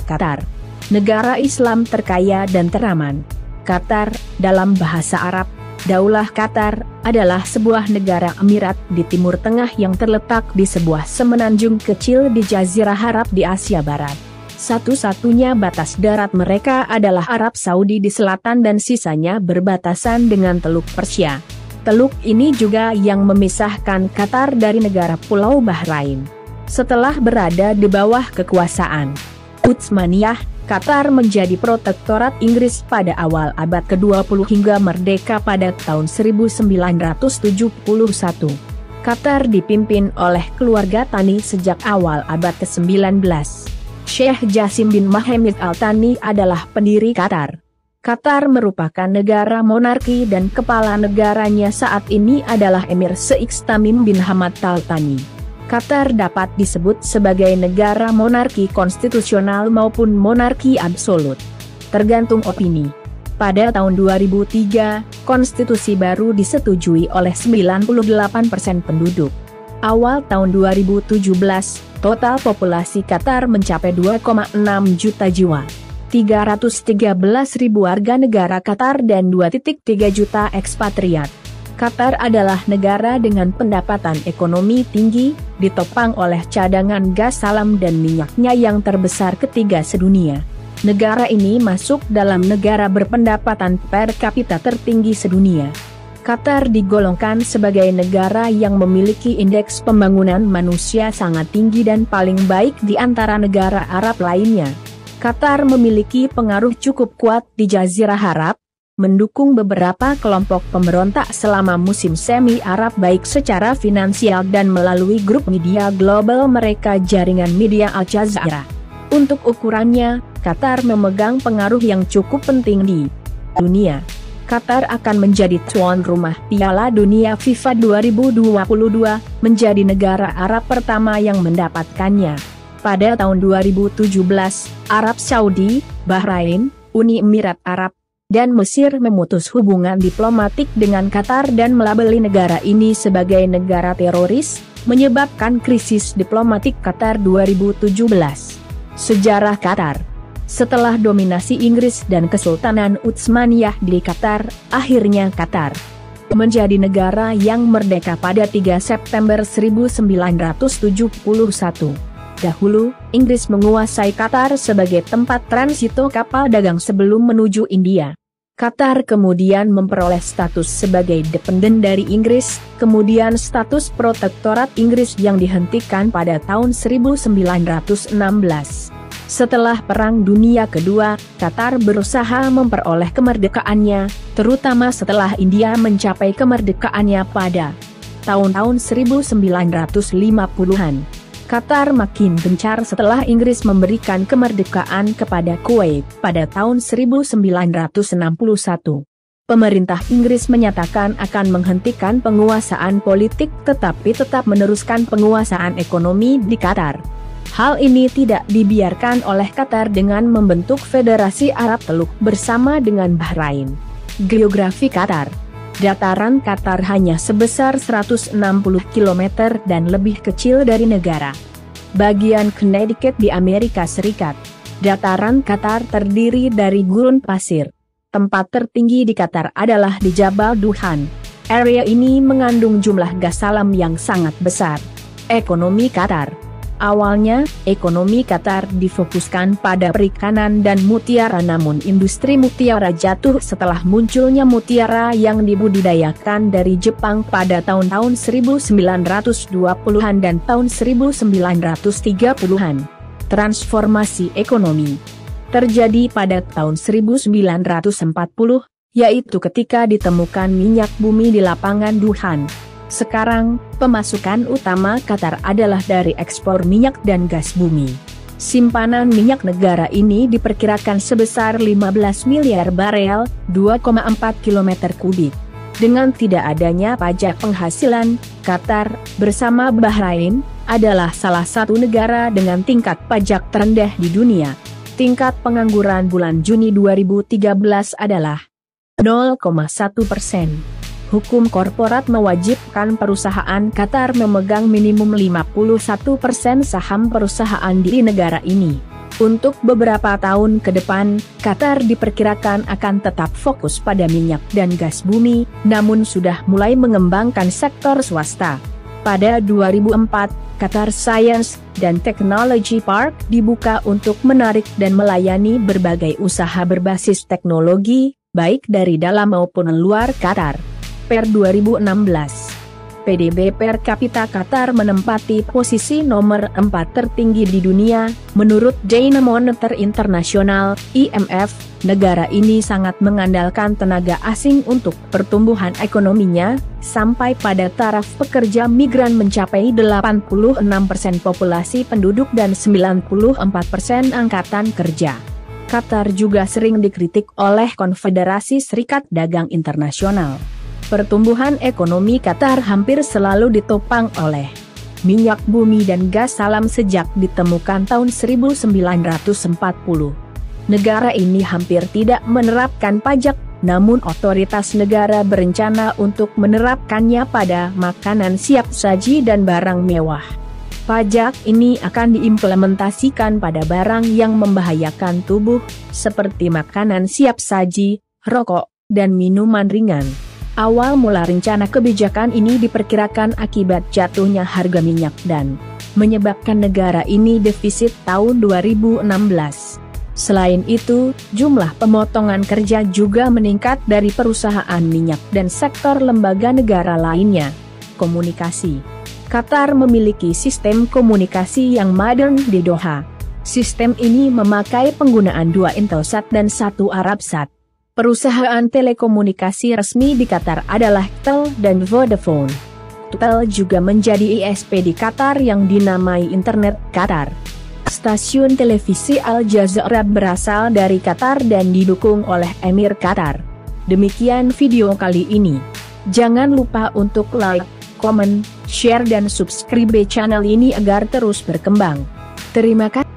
Qatar. Negara Islam terkaya dan teraman. Qatar, dalam bahasa Arab, Daulah Qatar, adalah sebuah negara emirat di Timur Tengah yang terletak di sebuah semenanjung kecil di Jazirah Arab di Asia Barat. Satu-satunya batas darat mereka adalah Arab Saudi di selatan dan sisanya berbatasan dengan Teluk Persia. Teluk ini juga yang memisahkan Qatar dari negara Pulau Bahrain. Setelah berada di bawah kekuasaan Utsmaniyah, Qatar menjadi protektorat Inggris pada awal abad ke-20 hingga merdeka pada tahun 1971. Qatar dipimpin oleh keluarga Thani sejak awal abad ke-19. Sheikh Jassim bin Mohammed Al Thani adalah pendiri Qatar. Qatar merupakan negara monarki dan kepala negaranya saat ini adalah Emir Sheikh Tamim bin Hamad Al Thani. Qatar dapat disebut sebagai negara monarki konstitusional maupun monarki absolut, tergantung opini. Pada tahun 2003, konstitusi baru disetujui oleh 98% penduduk. Awal tahun 2017, total populasi Qatar mencapai 2,6 juta jiwa. 313.000 warga negara Qatar dan 2,3 juta ekspatriat. Qatar adalah negara dengan pendapatan ekonomi tinggi, ditopang oleh cadangan gas alam dan minyaknya yang terbesar ketiga sedunia. Negara ini masuk dalam negara berpendapatan per kapita tertinggi sedunia. Qatar digolongkan sebagai negara yang memiliki indeks pembangunan manusia sangat tinggi dan paling baik di antara negara Arab lainnya. Qatar memiliki pengaruh cukup kuat di Jazirah Arab, mendukung beberapa kelompok pemberontak selama musim semi Arab baik secara finansial dan melalui grup media global mereka jaringan media Al Jazeera. Untuk ukurannya, Qatar memegang pengaruh yang cukup penting di dunia. Qatar akan menjadi tuan rumah Piala Dunia FIFA 2022, menjadi negara Arab pertama yang mendapatkannya. Pada tahun 2017, Arab Saudi, Bahrain, Uni Emirat Arab, dan Mesir memutus hubungan diplomatik dengan Qatar dan melabeli negara ini sebagai negara teroris, menyebabkan krisis diplomatik Qatar 2017. Sejarah Qatar. Setelah dominasi Inggris dan Kesultanan Utsmaniyah di Qatar, akhirnya Qatar menjadi negara yang merdeka pada 3 September 1971. Dahulu, Inggris menguasai Qatar sebagai tempat transito kapal dagang sebelum menuju India. Qatar kemudian memperoleh status sebagai dependen dari Inggris, kemudian status protektorat Inggris yang dihentikan pada tahun 1916. Setelah Perang Dunia Kedua, Qatar berusaha memperoleh kemerdekaannya, terutama setelah India mencapai kemerdekaannya pada tahun-tahun 1950-an. Qatar makin gencar setelah Inggris memberikan kemerdekaan kepada Kuwait pada tahun 1961. Pemerintah Inggris menyatakan akan menghentikan penguasaan politik tetapi tetap meneruskan penguasaan ekonomi di Qatar. Hal ini tidak dibiarkan oleh Qatar dengan membentuk Federasi Arab Teluk bersama dengan Bahrain. Geografi Qatar. Dataran Qatar hanya sebesar 160 km dan lebih kecil dari negara bagian Connecticut di Amerika Serikat. Dataran Qatar terdiri dari gurun pasir. Tempat tertinggi di Qatar adalah di Jabal Dukhan. Area ini mengandung jumlah gas alam yang sangat besar. Ekonomi Qatar. Awalnya, ekonomi Qatar difokuskan pada perikanan dan mutiara, namun industri mutiara jatuh setelah munculnya mutiara yang dibudidayakan dari Jepang pada tahun-tahun 1920-an dan tahun 1930-an. Transformasi ekonomi terjadi pada tahun 1940, yaitu ketika ditemukan minyak bumi di lapangan Dukhan. Sekarang, pemasukan utama Qatar adalah dari ekspor minyak dan gas bumi. Simpanan minyak negara ini diperkirakan sebesar 15 miliar barel, 2,4 km kubik. Dengan tidak adanya pajak penghasilan, Qatar, bersama Bahrain, adalah salah satu negara dengan tingkat pajak terendah di dunia. Tingkat pengangguran bulan Juni 2013 adalah 0,1%. Hukum korporat mewajibkan perusahaan Qatar memegang minimum 51% saham perusahaan di negara ini. Untuk beberapa tahun ke depan, Qatar diperkirakan akan tetap fokus pada minyak dan gas bumi, namun sudah mulai mengembangkan sektor swasta. Pada 2004, Qatar Science dan Technology Park dibuka untuk menarik dan melayani berbagai usaha berbasis teknologi, baik dari dalam maupun luar Qatar. Per 2016, PDB per kapita Qatar menempati posisi nomor 4 tertinggi di dunia. Menurut Dana Moneter International, IMF, negara ini sangat mengandalkan tenaga asing untuk pertumbuhan ekonominya, sampai pada taraf pekerja migran mencapai 86% populasi penduduk dan 94% angkatan kerja. Qatar juga sering dikritik oleh Konfederasi Serikat Dagang Internasional. Pertumbuhan ekonomi Qatar hampir selalu ditopang oleh minyak bumi dan gas alam sejak ditemukan tahun 1940. Negara ini hampir tidak menerapkan pajak, namun otoritas negara berencana untuk menerapkannya pada makanan siap saji dan barang mewah. Pajak ini akan diimplementasikan pada barang yang membahayakan tubuh, seperti makanan siap saji, rokok, dan minuman ringan. Awal mula rencana kebijakan ini diperkirakan akibat jatuhnya harga minyak dan menyebabkan negara ini defisit tahun 2016. Selain itu, jumlah pemotongan kerja juga meningkat dari perusahaan minyak dan sektor lembaga negara lainnya. Komunikasi. Qatar memiliki sistem komunikasi yang modern di Doha. Sistem ini memakai penggunaan 2 Intelsat dan 1 Arabsat. Perusahaan telekomunikasi resmi di Qatar adalah Tel dan Vodafone. Tel juga menjadi ISP di Qatar yang dinamai Internet Qatar. Stasiun televisi Al Jazeera berasal dari Qatar dan didukung oleh Emir Qatar. Demikian video kali ini. Jangan lupa untuk like, komen, share dan subscribe channel ini agar terus berkembang. Terima kasih.